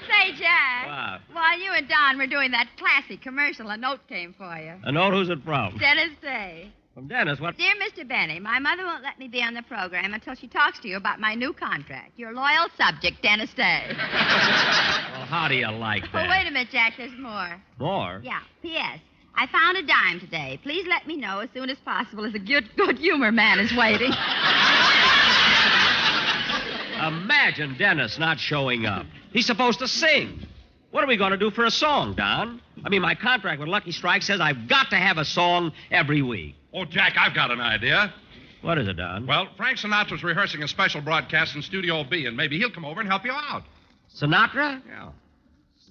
Say, Jack, What? while you and Don were doing that classy commercial, a note came for you. A note? Who's it from? Dennis Day. From Dennis? What? Dear Mr. Benny, my mother won't let me be on the program until she talks to you about my new contract. Your loyal subject, Dennis Day. Well, how do you like that? Oh, wait a minute, Jack. There's more. More? Yeah. P.S. I found a dime today. Please let me know as soon as possible, as a good humor man is waiting. Imagine Dennis not showing up. He's supposed to sing. What are we going to do for a song, Don? I mean, my contract with Lucky Strike says I've got to have a song every week. Oh, Jack, I've got an idea. What is it, Don? Well, Frank Sinatra's rehearsing a special broadcast in Studio B, and maybe he'll come over and help you out. Sinatra? Yeah.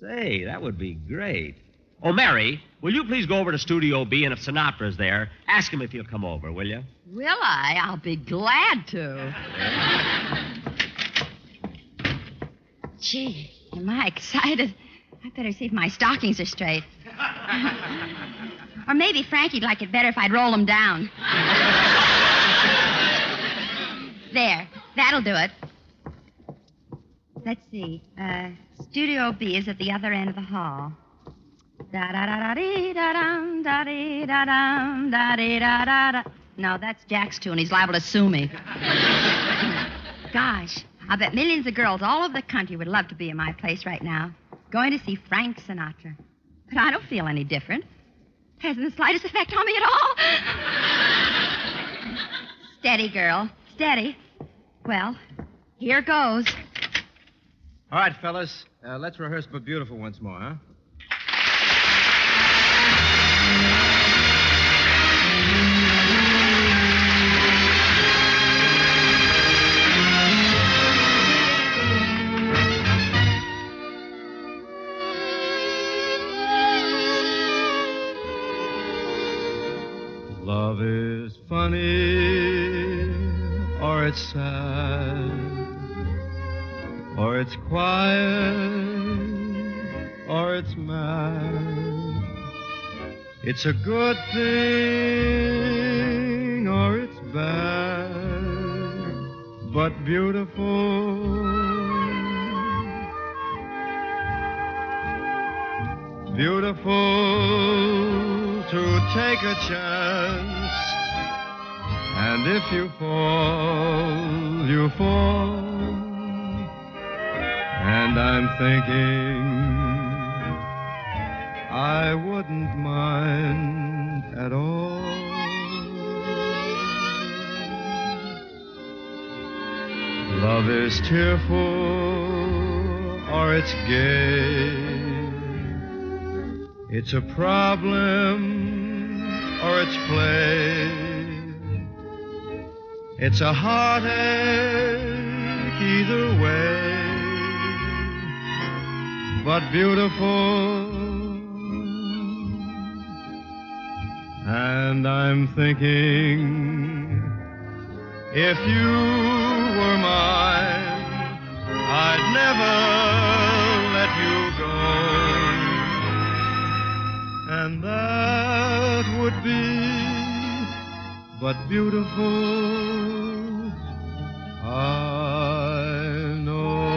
Say, that would be great. Oh, Mary, will you please go over to Studio B, and if Sinatra's there, ask him if he'll come over, will you? Will I? I'll be glad to. Gee, am I excited? I better see if my stockings are straight. Or maybe Frankie'd like it better if I'd roll them down. There, that'll do it. Let's see. Studio B is at the other end of the hall. Da-da-da-da-dee-da-dum, da-dee-da-dum, da-dee-da-da-da. No, that's Jack's tune. He's liable to sue me. Gosh, I bet millions of girls all over the country would love to be in my place right now, going to see Frank Sinatra. But I don't feel any different. Hasn't the slightest effect on me at all. Steady, girl. Steady. Well, here goes. All right, fellas. Let's rehearse But Beautiful once more, huh? Love is funny, or it's sad, or it's quiet, or it's mad. It's a good thing, or it's bad, but beautiful. Beautiful to take a chance, and if you fall, you fall. And I'm thinking I wouldn't mind at all. Love is tearful or it's gay. It's a problem or it's play. It's a heartache either way, but beautiful. And I'm thinking, if you were mine, I'd never let you go. And that would be but beautiful, I know.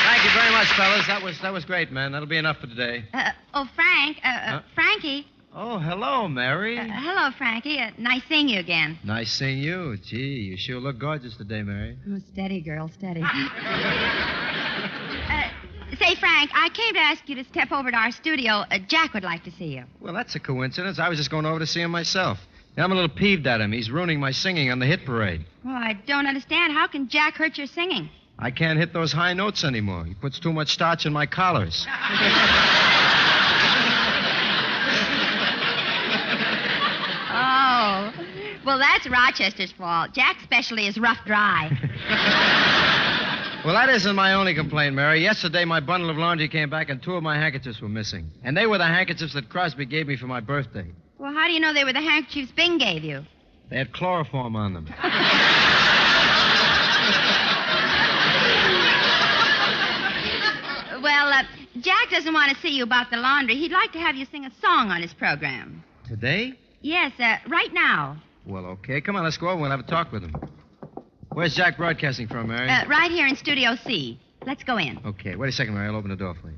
Thank you very much, fellas. That was great, man. That'll be enough for today. Frank. Frankie. Oh, hello, Mary. Hello, Frankie. Nice seeing you again. Nice seeing you. Gee, you sure look gorgeous today, Mary. Oh, steady, girl, steady. Say, Frank, I came to ask you to step over to our studio. Jack would like to see you. Well, that's a coincidence. I was just going over to see him myself. Now, I'm a little peeved at him. He's ruining my singing on the hit parade. Well, I don't understand. How can Jack hurt your singing? I can't hit those high notes anymore. He puts too much starch in my collars. Oh, well, that's Rochester's fault. Jack's specialty is rough dry. Well, that isn't my only complaint, Mary. Yesterday, my bundle of laundry came back and 2 of my handkerchiefs were missing. And they were the handkerchiefs that Crosby gave me for my birthday. Well, how do you know they were the handkerchiefs Bing gave you? They had chloroform on them. Well, Jack doesn't want to see you about the laundry. He'd like to have you sing a song on his program. Today? Yes, right now. Well, okay. Come on, let's go over and we'll have a talk with him. Where's Jack broadcasting from, Mary? Right here in Studio C. Let's go in. Okay, wait a second, Mary. I'll open the door for you.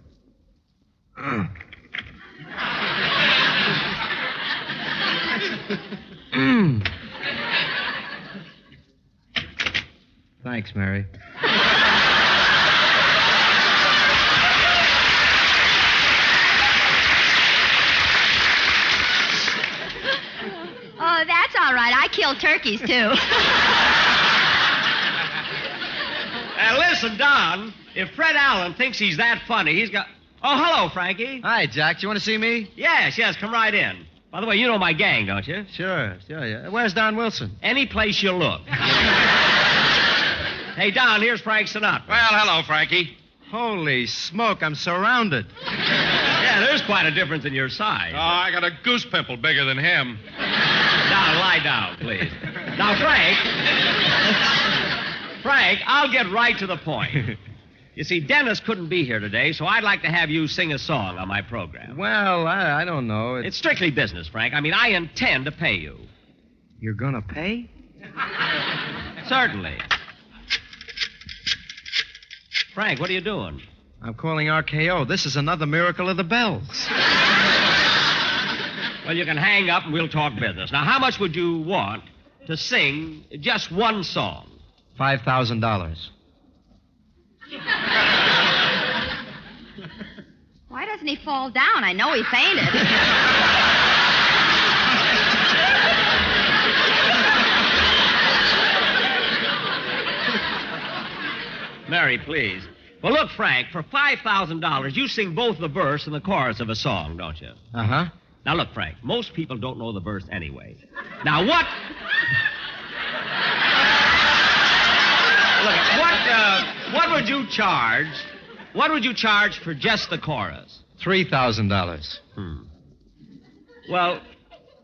Thanks, Mary. kill turkeys, too. Listen, Don, if Fred Allen thinks he's that funny, he's got... Oh, hello, Frankie. Hi, Jack. Do you want to see me? Yes, come right in. By the way, you know my gang, don't you? Sure, yeah. Where's Don Wilson? Any place you look. Hey, Don, here's Frank Sinatra. Well, hello, Frankie. Holy smoke, I'm surrounded. Yeah, there's quite a difference in your size. Oh, I got a goose pimple bigger than him. Now, lie down, please. Now, Frank, I'll get right to the point. You see, Dennis couldn't be here today, so I'd like to have you sing a song on my program. Well, I don't know. It's strictly business, Frank. I mean, I intend to pay you. You're gonna pay? Certainly. Frank, what are you doing? I'm calling RKO. This is another miracle of the bells. Well, you can hang up and we'll talk business. Now, how much would you want to sing just one song? $5,000. Why doesn't he fall down? I know he fainted. Mary, please. Well, look, Frank, for $5,000, you sing both the verse and the chorus of a song, don't you? Uh-huh. Now, look, Frank, most people don't know the verse anyway. Now, what would you charge? What would you charge for just the chorus? $3,000. Well,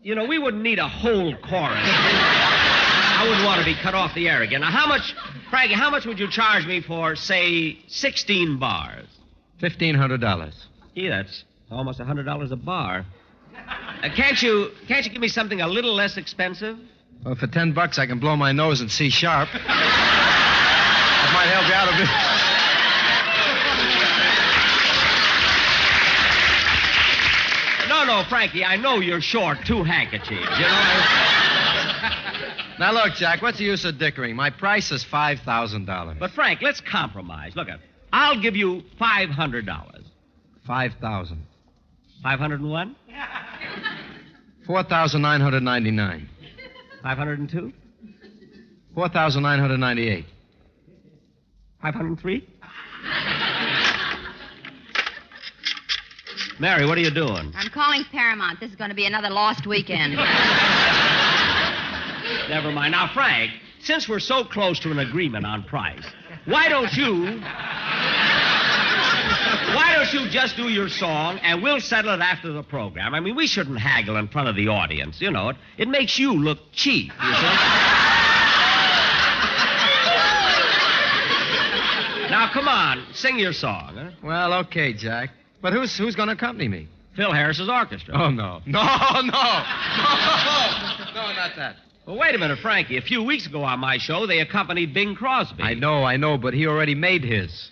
you know, we wouldn't need a whole chorus. I wouldn't want to be cut off the air again. Now, Frankie, how much would you charge me for, say, 16 bars? $1,500. Gee, that's almost $100 a bar. Can't you give me something a little less expensive? Well, for $10 I can blow my nose in C sharp. That might help you out a bit. No, Frankie, I know you're short 2 handkerchiefs, you know. Now, look, Jack, what's the use of dickering? My price is $5,000. But, Frank, let's compromise. Look, I'll give you $500. 5,000. 501? 4,999. 502? 4,998. 503? Mary, what are you doing? I'm calling Paramount. This is going to be another lost weekend. Never mind. Now, Frank, since we're so close to an agreement on price, why don't you just do your song and we'll settle it after the program? I mean, we shouldn't haggle in front of the audience, you know. It makes you look cheap, you see. Now, come on, sing your song. Huh? Well, okay, Jack. But who's going to accompany me? Phil Harris's orchestra. Oh, no. No, not that. Well, wait a minute, Frankie. A few weeks ago on my show, they accompanied Bing Crosby. I know, but he already made his.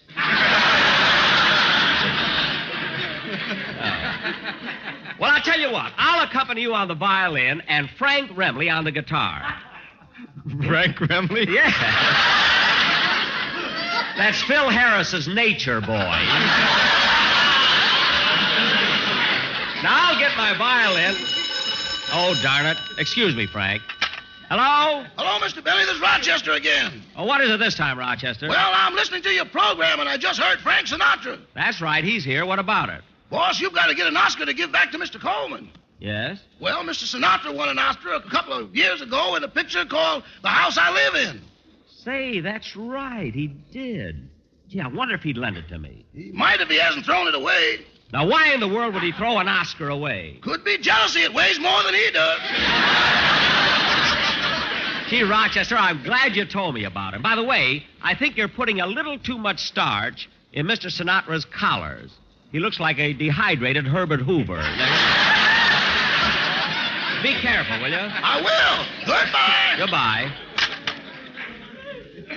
Well, I'll tell you what. I'll accompany you on the violin and Frank Remley on the guitar. Frank Remley? Yeah. That's Phil Harris's nature boy. Now, I'll get my violin. Oh, darn it. Excuse me, Frank. Hello? Hello, Mr. Billy. This is Rochester again. Oh, what is it this time, Rochester? Well, I'm listening to your program, and I just heard Frank Sinatra. That's right. He's here. What about it? Boss, you've got to get an Oscar to give back to Mr. Coleman. Yes? Well, Mr. Sinatra won an Oscar a couple of years ago in a picture called The House I Live In. Say, that's right. He did. Gee, I wonder if he'd lend it to me. He might if he hasn't thrown it away. Now, why in the world would he throw an Oscar away? Could be jealousy. It weighs more than he does. Gee, Rochester, I'm glad you told me about him. By the way, I think you're putting a little too much starch in Mr. Sinatra's collars. He looks like a dehydrated Herbert Hoover. Be careful, will you? I will. Goodbye. Goodbye.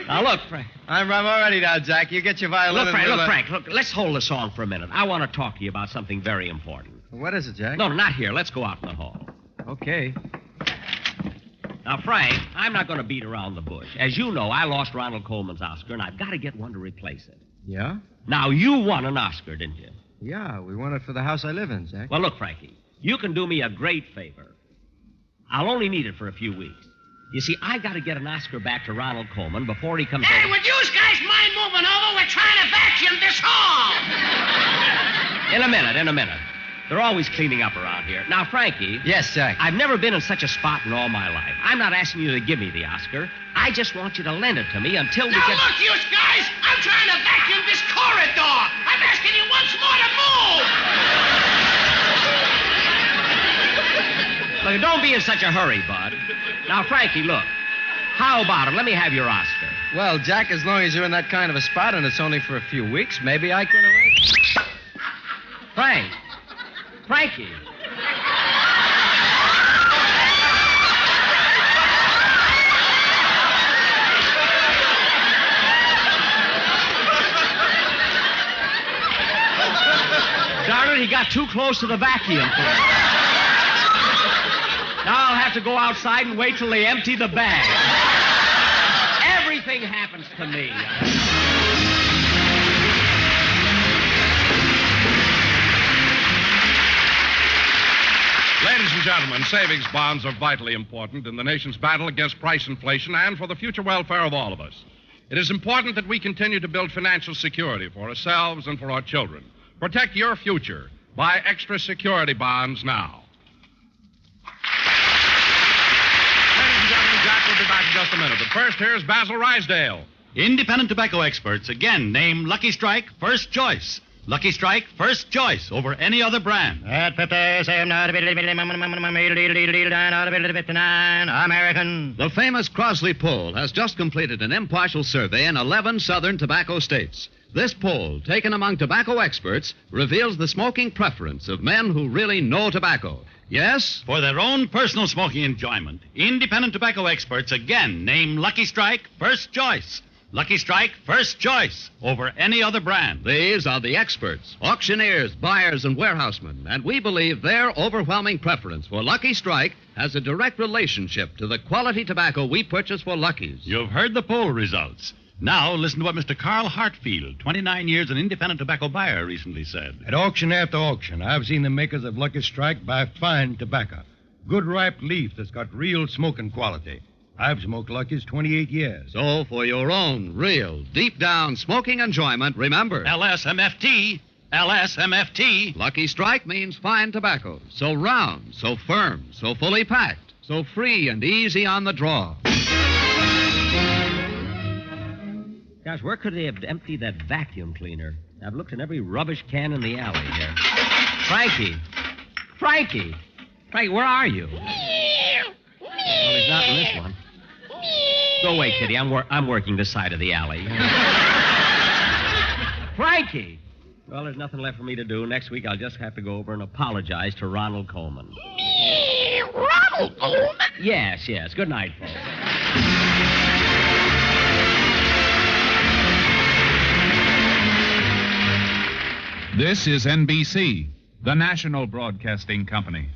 Now, look, Frank. I'm already now, Jack. You get your violin. Look, Frank, let's hold the song for a minute. I want to talk to you about something very important. What is it, Jack? No, not here. Let's go out in the hall. Okay. Now, Frank, I'm not going to beat around the bush. As you know, I lost Ronald Coleman's Oscar, and I've got to get one to replace it. Yeah? Now, you won an Oscar, didn't you? Yeah, we won it for The House I Live In, Jack. Well, look, Frankie, you can do me a great favor. I'll only need it for a few weeks. You see, I got to get an Oscar back to Ronald Coleman before he comes Hey, over. would you guys mind moving over? We're trying to vacuum this hall. In a minute. They're always cleaning up around here. Now, Frankie. Yes, Jack. I've never been in such a spot in all my life. I'm not asking you to give me the Oscar. I just want you to lend it to me until we Now, get... look, you guys, I'm trying to vacuum this corridor. I'm asking you once more to move. Look, don't be in such a hurry, Bud. Now, Frankie, look. How about it? Let me have your Oscar. Well, Jack, as long as you're in that kind of a spot and it's only for a few weeks, maybe I can arrange. Frankie. Darn it, he got too close to the vacuum. Now I'll have to go outside and wait till they empty the bag. Everything happens to me. Ladies and gentlemen, savings bonds are vitally important in the nation's battle against price inflation and for the future welfare of all of us. It is important that we continue to build financial security for ourselves and for our children. Protect your future. Buy extra security bonds now. Ladies and gentlemen, Jack will be back in just a minute. But first, here's Basil Rysdale. Independent tobacco experts again name Lucky Strike first choice. Lucky Strike first choice over any other brand. At 57, American. The famous Crosley poll has just completed an impartial survey in 11 southern tobacco states. This poll, taken among tobacco experts, reveals the smoking preference of men who really know tobacco. Yes? For their own personal smoking enjoyment, independent tobacco experts again name Lucky Strike first choice. Lucky Strike first choice over any other brand. These are the experts, auctioneers, buyers, and warehousemen, and we believe their overwhelming preference for Lucky Strike has a direct relationship to the quality tobacco we purchase for Lucky's. You've heard the poll results. Now listen to what Mr. Carl Hartfield, 29 years an independent tobacco buyer, recently said. At auction after auction, I've seen the makers of Lucky Strike buy fine tobacco. Good ripe leaf that's got real smoking quality. I've smoked Lucky's 28 years. So, for your own real, deep-down smoking enjoyment, remember... LSMFT. LSMFT. Lucky Strike means fine tobacco. So round, so firm, so fully packed, so free and easy on the draw. Gosh, where could they have emptied that vacuum cleaner? I've looked in every rubbish can in the alley here. Frankie, where are you? Well, he's not in this one. Go away, Kitty. I'm working this side of the alley. Frankie! Well, there's nothing left for me to do. Next week, I'll just have to go over and apologize to Ronald Coleman. Ronald Coleman? Yes. Good night, folks. This is NBC, the national broadcasting company.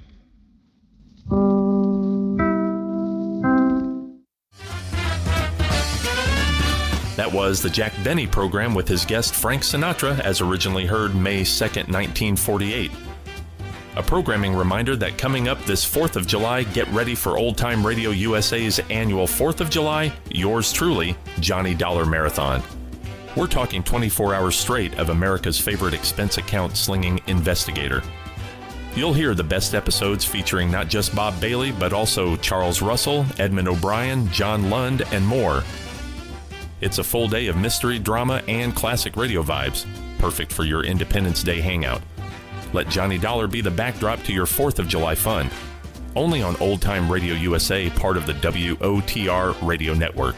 That was the Jack Benny program with his guest Frank Sinatra, as originally heard May 2nd, 1948. A programming reminder that coming up this 4th of July, get ready for Old Time Radio USA's annual 4th of July, yours truly, Johnny Dollar Marathon. We're talking 24 hours straight of America's favorite expense account slinging investigator. You'll hear the best episodes featuring not just Bob Bailey, but also Charles Russell, Edmund O'Brien, John Lund, and more. It's a full day of mystery, drama, and classic radio vibes, perfect for your Independence Day hangout. Let Johnny Dollar be the backdrop to your 4th of July fun. Only on Old Time Radio USA, part of the WOTR radio network.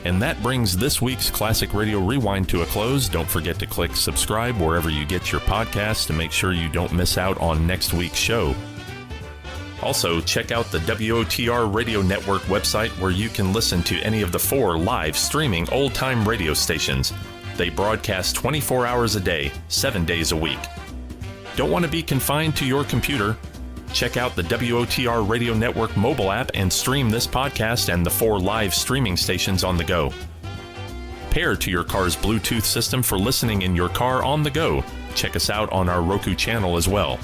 And that brings this week's Classic Radio Rewind to a close. Don't forget to click subscribe wherever you get your podcasts to make sure you don't miss out on next week's show. Also, check out the WOTR Radio Network website where you can listen to any of the 4 live streaming old-time radio stations. They broadcast 24 hours a day, 7 days a week. Don't want to be confined to your computer? Check out the WOTR Radio Network mobile app and stream this podcast and the 4 live streaming stations on the go. Pair to your car's Bluetooth system for listening in your car on the go. Check us out on our Roku channel as well.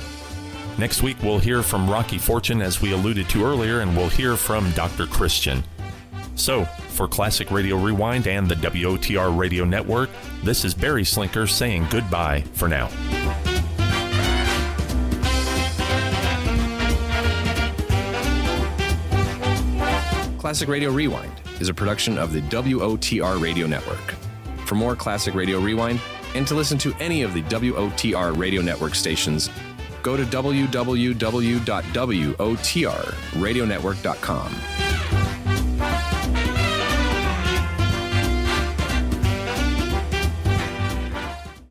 Next week, we'll hear from Rocky Fortune, as we alluded to earlier, and we'll hear from Dr. Christian. So, for Classic Radio Rewind and the WOTR Radio Network, this is Barry Slinker saying goodbye for now. Classic Radio Rewind is a production of the WOTR Radio Network. For more Classic Radio Rewind and to listen to any of the WOTR Radio Network stations, go to www.wotrradionetwork.com.